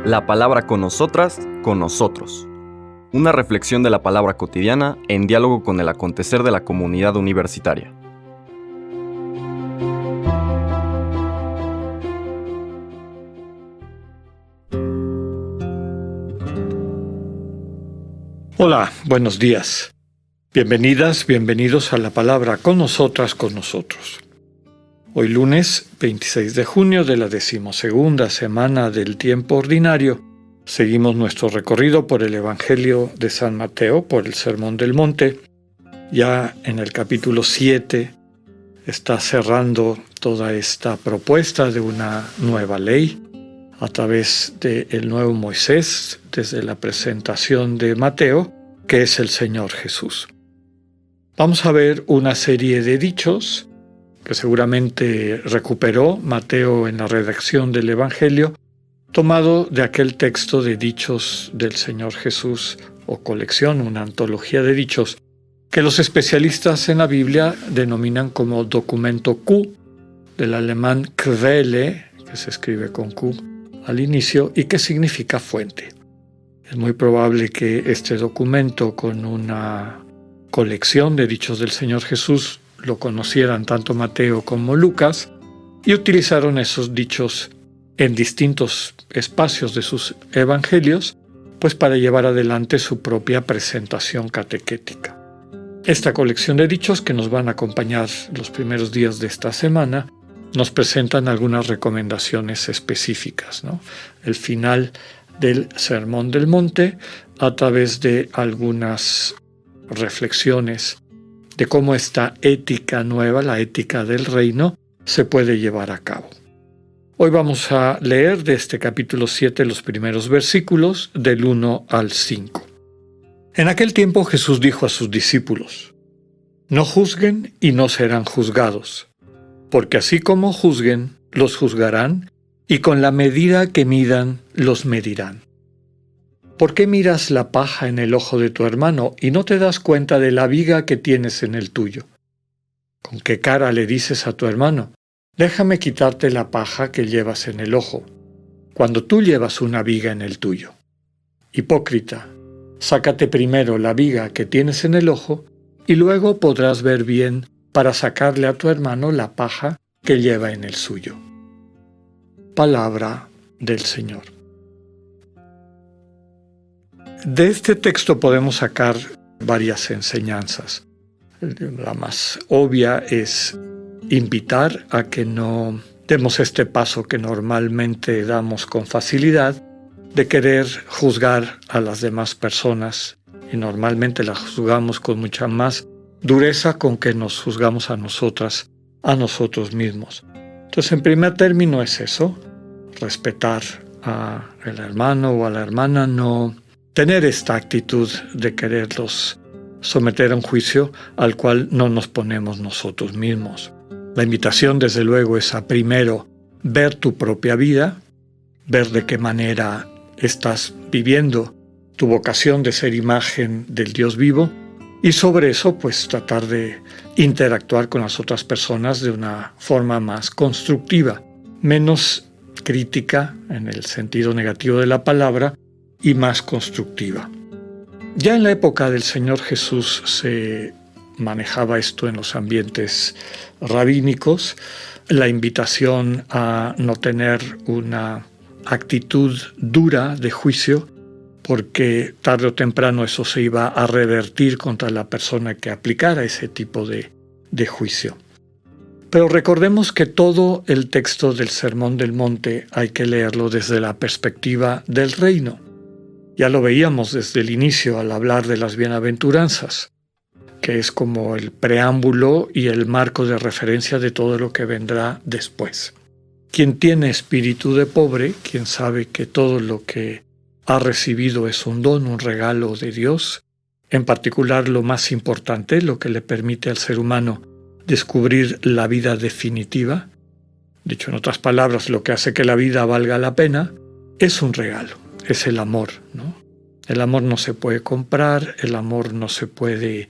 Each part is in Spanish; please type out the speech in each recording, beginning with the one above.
La palabra con nosotras, con nosotros. Una reflexión de la palabra cotidiana en diálogo con el acontecer de la comunidad universitaria. Hola, buenos días. Bienvenidas, bienvenidos a la palabra con nosotras, con nosotros. Hoy lunes 26 de junio de la 12ª semana del tiempo ordinario, seguimos nuestro recorrido por el Evangelio de San Mateo, por el Sermón del Monte. Ya en el capítulo 7 está cerrando toda esta propuesta de una nueva ley a través del nuevo Moisés, desde la presentación de Mateo, que es el Señor Jesús. Vamos a ver una serie de dichos que seguramente recuperó Mateo en la redacción del Evangelio, tomado de aquel texto de dichos del Señor Jesús, o colección, una antología de dichos, que los especialistas en la Biblia denominan como documento Q, del alemán Quelle, que se escribe con Q al inicio, y que significa fuente. Es muy probable que este documento, con una colección de dichos del Señor Jesús, lo conocieran tanto Mateo como Lucas y utilizaron esos dichos en distintos espacios de sus evangelios, pues para llevar adelante su propia presentación catequética. Esta colección de dichos que nos van a acompañar los primeros días de esta semana nos presentan algunas recomendaciones específicas, ¿no? El final del Sermón del Monte, a través de algunas reflexiones de cómo esta ética nueva, la ética del reino, se puede llevar a cabo. Hoy vamos a leer de este capítulo 7 los primeros versículos del 1 al 5. En aquel tiempo Jesús dijo a sus discípulos: «No juzguen y no serán juzgados, porque así como juzguen, los juzgarán, y con la medida que midan, los medirán. ¿Por qué miras la paja en el ojo de tu hermano y no te das cuenta de la viga que tienes en el tuyo? ¿Con qué cara le dices a tu hermano: déjame quitarte la paja que llevas en el ojo, cuando tú llevas una viga en el tuyo? Hipócrita, sácate primero la viga que tienes en el ojo, y luego podrás ver bien para sacarle a tu hermano la paja que lleva en el suyo». Palabra del Señor. De este texto podemos sacar varias enseñanzas. La más obvia es invitar a que no demos este paso que normalmente damos con facilidad, de querer juzgar a las demás personas, y normalmente las juzgamos con mucha más dureza con que nos juzgamos a nosotras, a nosotros mismos. Entonces, en primer término es eso: respetar al hermano o a la hermana, no tener esta actitud de quererlos someter a un juicio al cual no nos ponemos nosotros mismos. La invitación, desde luego, es a primero ver tu propia vida, ver de qué manera estás viviendo tu vocación de ser imagen del Dios vivo, y sobre eso pues tratar de interactuar con las otras personas de una forma más constructiva, menos crítica en el sentido negativo de la palabra y más constructiva. Ya en la época del Señor Jesús se manejaba esto en los ambientes rabínicos, la invitación a no tener una actitud dura de juicio, porque tarde o temprano eso se iba a revertir contra la persona que aplicara ese tipo de juicio. Pero recordemos que todo el texto del Sermón del Monte hay que leerlo desde la perspectiva del reino. Ya lo veíamos desde el inicio al hablar de las bienaventuranzas, que es como el preámbulo y el marco de referencia de todo lo que vendrá después. Quien tiene espíritu de pobre, quien sabe que todo lo que ha recibido es un don, un regalo de Dios, en particular lo más importante, lo que le permite al ser humano descubrir la vida definitiva, dicho en otras palabras, lo que hace que la vida valga la pena, es un regalo, es el amor, ¿no? El amor no se puede comprar, el amor no se puede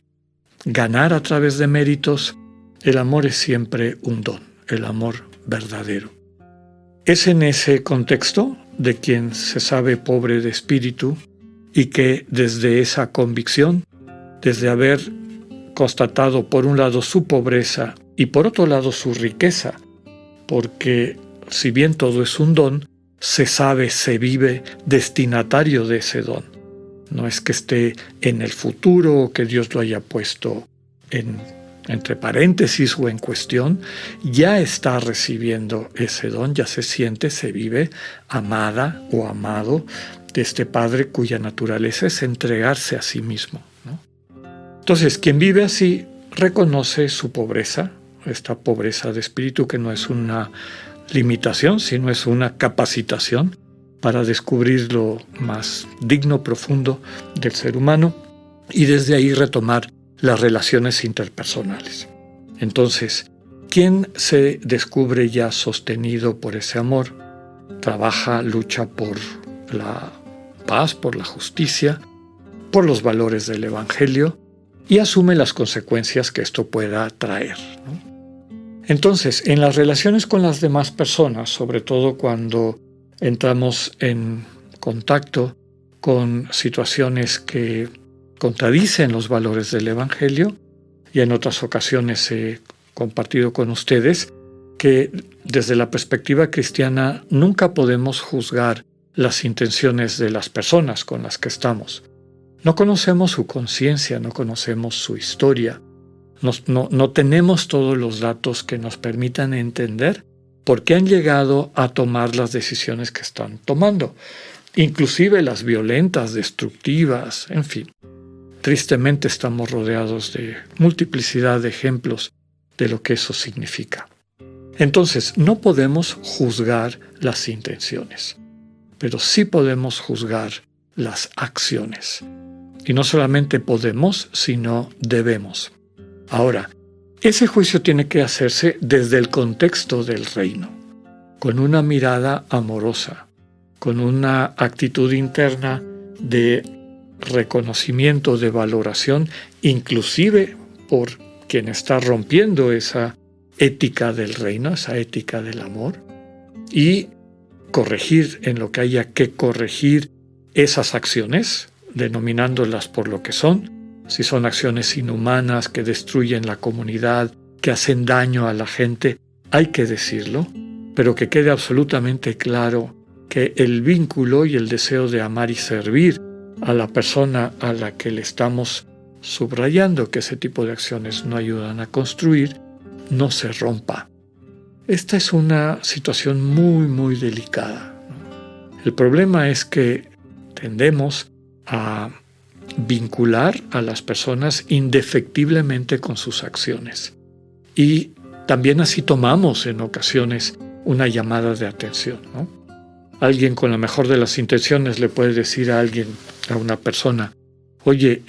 ganar a través de méritos, el amor es siempre un don, el amor verdadero. Es en ese contexto de quien se sabe pobre de espíritu y que desde esa convicción, desde haber constatado por un lado su pobreza y por otro lado su riqueza, porque si bien todo es un don, se sabe, se vive destinatario de ese don. No es que esté en el futuro o que Dios lo haya puesto entre paréntesis o en cuestión, ya está recibiendo ese don, ya se siente, se vive amada o amado de este Padre cuya naturaleza es entregarse a sí mismo, ¿no? Entonces, quien vive así reconoce su pobreza, esta pobreza de espíritu que no es una limitación, sino es una capacitación para descubrir lo más digno, profundo del ser humano y desde ahí retomar las relaciones interpersonales. Entonces, quien se descubre ya sostenido por ese amor, trabaja, lucha por la paz, por la justicia, por los valores del Evangelio y asume las consecuencias que esto pueda traer, ¿no? Entonces, en las relaciones con las demás personas, sobre todo cuando entramos en contacto con situaciones que contradicen los valores del Evangelio, y en otras ocasiones he compartido con ustedes que desde la perspectiva cristiana nunca podemos juzgar las intenciones de las personas con las que estamos. No conocemos su conciencia, no conocemos su historia, no tenemos todos los datos que nos permitan entender por qué han llegado a tomar las decisiones que están tomando, inclusive las violentas, destructivas, en fin. Tristemente estamos rodeados de multiplicidad de ejemplos de lo que eso significa. Entonces, no podemos juzgar las intenciones, pero sí podemos juzgar las acciones. Y no solamente podemos, sino debemos. Ahora, ese juicio tiene que hacerse desde el contexto del reino, con una mirada amorosa, con una actitud interna de reconocimiento, de valoración, inclusive por quien está rompiendo esa ética del reino, esa ética del amor, y corregir en lo que haya que corregir esas acciones, denominándolas por lo que son. Si son acciones inhumanas que destruyen la comunidad, que hacen daño a la gente, hay que decirlo, pero que quede absolutamente claro que el vínculo y el deseo de amar y servir a la persona a la que le estamos subrayando que ese tipo de acciones no ayudan a construir, no se rompa. Esta es una situación muy, muy delicada, ¿no? El problema es que tendemos a vincular a las personas indefectiblemente con sus acciones. Y también así tomamos en ocasiones una llamada de atención, ¿no? Alguien con la mejor de las intenciones le puede decir a alguien, a una persona, oye,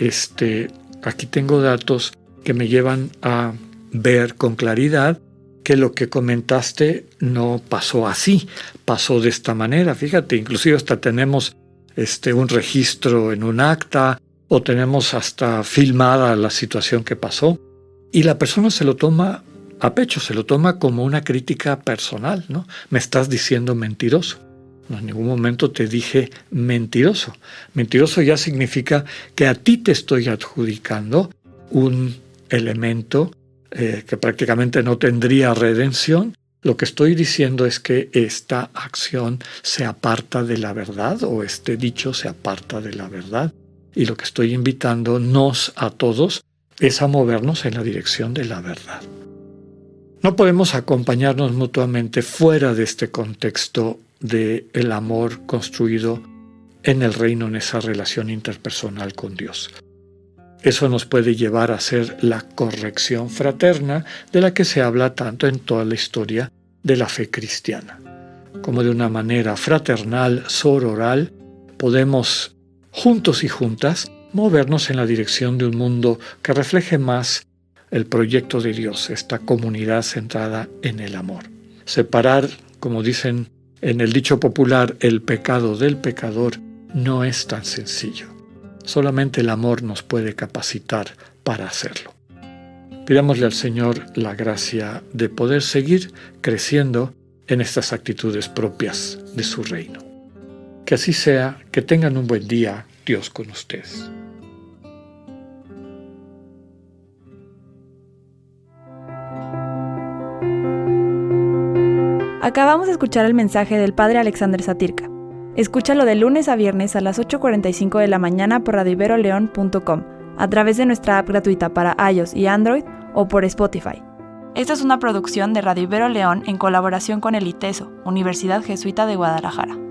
aquí tengo datos que me llevan a ver con claridad que lo que comentaste no pasó así, pasó de esta manera. Fíjate, inclusive hasta tenemos un registro en un acta, o tenemos hasta filmada la situación que pasó, y la persona se lo toma a pecho, se lo toma como una crítica personal, ¿no? Me estás diciendo mentiroso. No, en ningún momento te dije mentiroso. Mentiroso ya significa que a ti te estoy adjudicando un elemento que prácticamente no tendría redención. Lo que estoy diciendo es que esta acción se aparta de la verdad, o este dicho se aparta de la verdad. Y lo que estoy invitándonos a todos es a movernos en la dirección de la verdad. No podemos acompañarnos mutuamente fuera de este contexto del amor construido en el reino, en esa relación interpersonal con Dios. Eso nos puede llevar a hacer la corrección fraterna de la que se habla tanto en toda la historia de la fe cristiana. Como de una manera fraternal, sororal, podemos juntos y juntas movernos en la dirección de un mundo que refleje más el proyecto de Dios, esta comunidad centrada en el amor. Separar, como dicen en el dicho popular, el pecado del pecador no es tan sencillo. Solamente el amor nos puede capacitar para hacerlo. Pidámosle al Señor la gracia de poder seguir creciendo en estas actitudes propias de su reino. Que así sea, que tengan un buen día, Dios con ustedes. Acabamos de escuchar el mensaje del Padre Alexander Satirka. Escúchalo de lunes a viernes a las 8:45 de la mañana por radioiberoleon.com, a través de nuestra app gratuita para iOS y Android o por Spotify. Esta es una producción de Radio Ibero León en colaboración con el ITESO, Universidad Jesuita de Guadalajara.